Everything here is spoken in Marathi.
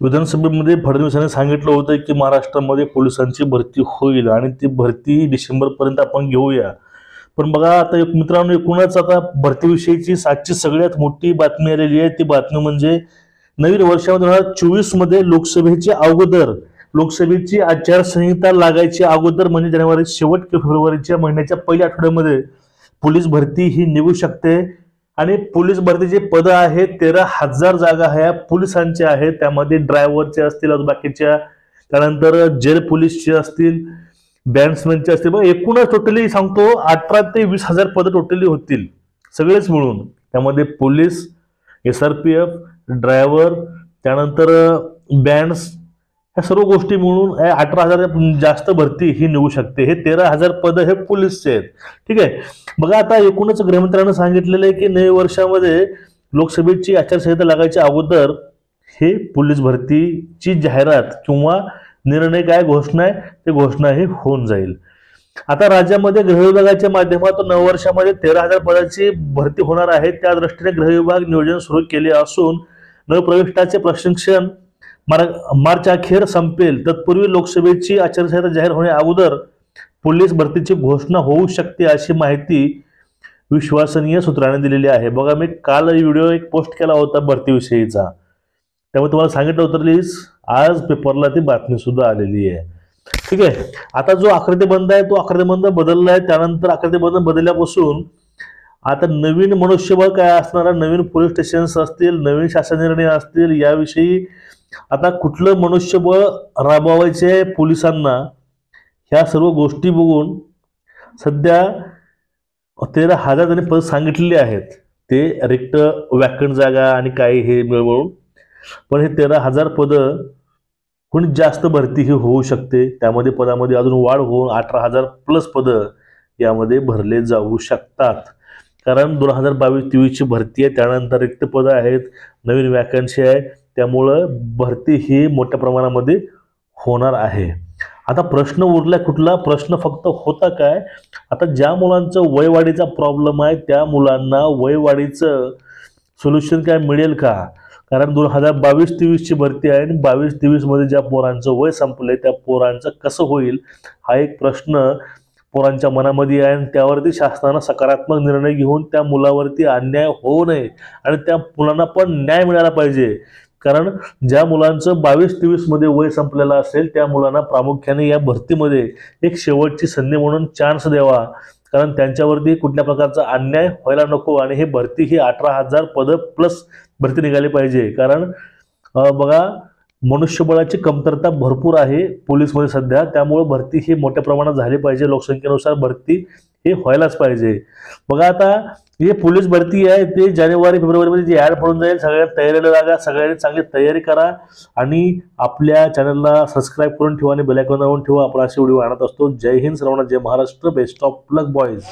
विधानसभेमध्ये फडणवीसांनी सांगितलं होतं की महाराष्ट्रामध्ये पोलिसांची भरती होईल आणि ती भरती डिसेंबरपर्यंत आपण घेऊया. पण बघा आता एक मित्रांनो, एकूणच आता भरतीविषयीची आजची सगळ्यात मोठी बातमी आलेली आहे. ती बातमी म्हणजे नवीन वर्षामध्ये 2024 मध्ये लोकसभेची आचारसंहिता लागायची अगोदर म्हणजे जानेवारी शेवट किंवा फेब्रुवारीच्या महिन्याच्या पहिल्या आठवड्यामध्ये पोलीस भरती ही निघू शकते. आणि पोलीस भरतीचे पद आहेत 13,000 जागा ह्या पोलिसांच्या आहेत. त्यामध्ये ड्रायव्हरचे असतील, बाकीच्या त्यानंतर जेल पोलीसचे असतील, बँड्समॅनचे असतील. बघा एकूणच टोटली सांगतो 18 ते 20,000 पद टोटली होतील सगळेच मिळून. त्यामध्ये पोलीस, SRPF, ड्रायव्हर, त्यानंतर बँड्स, ह्या सर्व गोष्टी मिळून 18,000 जास्त भरती ही निघू शकते. हे 13,000 पद हे पोलीसचे आहेत. ठीक आहे. बघा आता एकूणच गृहमंत्र्यांनी सांगितलेलं आहे की नवीन वर्षामध्ये लोकसभेची आचारसंहिता लागायच्या अगोदर हे पोलीस भरतीची जाहिरात किंवा निर्णय काय घोषणा आहे ते घोषणा ही होऊन जाईल. आता राज्यामध्ये गृह विभागाच्या माध्यमातून नववर्षामध्ये 13,000 पदाची भरती होणार आहे. त्या दृष्टीने गृह विभाग नियोजन सुरू केले असून नवप्रविष्टाचे प्रशिक्षण मार्च अखेर संपेल. तत्पूर्वी लोकसभेची आचारसंहिता जाहीर होण्या अगोदर पोलीस भरतीची घोषणा होऊ शकते अशी माहिती विश्वसनीय सूत्रांनी दिलेली आहे. बघा मी काल व्हिडिओ एक पोस्ट केला होता भरतीविषयीचा, त्यामुळे तुम्हाला सांगितलं होतं आज पेपरला ती बातमी सुद्धा आलेली आहे. ठीक आहे. आता जो आकृतीबंध आहे तो आकृतीबंध बदलला आहे. त्यानंतर आकृतीबंध बदलल्यापासून आता नवीन मनुष्यबळ काय असणार, नवीन पोलीस स्टेशन्स असतील, नवीन शासन निर्णय असतील, याविषयी आता कुठलं मनुष्यबळ राबवायचे पोलिसांना, ह्या सर्व गोष्टी बघून सध्या 13,000 त्यांनी पद सांगितलेली आहेत. ते रिक्त वॅकंट जागा आणि काही हे मिळवून, पण हे 13,000 पद कोणी जास्त भरती ही होऊ शकते. त्यामध्ये पदामध्ये अजून वाढ होऊन 18,000 प्लस पद यामध्ये भरले जाऊ शकतात. कारण 2022-23 ची भरती आहे, त्यानंतर रिक्त पद आहेत, नवीन वॅकन्सी आहे, त्यामुळं भरती ही मोठ्या प्रमाणामध्ये होणार आहे. आता प्रश्न उरला कुठला, प्रश्न फक्त होता काय, आता ज्या मुलांचं वयवाढीचा प्रॉब्लेम आहे त्या मुलांना वयवाढीचं सोल्युशन काय मिळेल का. कारण 2022-23 ची भरती आहे आणि 22-23 मध्ये ज्या पोरांचं वय संपलंय त्या पोरांचं कसं होईल हा एक प्रश्न पोरांच्या मनामध्ये आहे. आणि त्यावरती शासनानं सकारात्मक निर्णय घेऊन त्या मुलावरती अन्याय होऊ नये आणि त्या मुलांना पण न्याय मिळाला पाहिजे. कारण ज्या मुलांचं 22-23 मध्ये वय संपलेलं असेल त्या मुलांना प्रामुख्याने या भरतीमध्ये एक शेवटची संधी म्हणून चान्स द्यावा. कारण त्यांच्यावरती कुठल्या प्रकारचा अन्याय व्हायला नको आणि हे भरती ही 18,000 पद प्लस भरती निघाली पाहिजे. कारण बघा मनुष्यबळाची कमतरता भरपूर आहे पोलीसमध्ये सध्या, त्यामुळे भरती ही मोठ्या प्रमाणात झाली पाहिजे. लोकसंख्येनुसार भरती हे व्हायलाच पाहिजे. बघा आता हे पोलीस भरती आहे ते जानेवारी-फेब्रुवारीमध्ये जी ॲड पडून जाईल. सगळ्यांनी तयारीला लागा, सगळ्यांनी चांगली तयारी करा आणि आपल्या चॅनलला सबस्क्राईब करून ठेवा आणि बेल आयकॉन दाबून ठेवा. आपण असे व्हिडिओ आणत असतो. जय हिंद सर्वांना, जय Maharashtra, best of luck boys.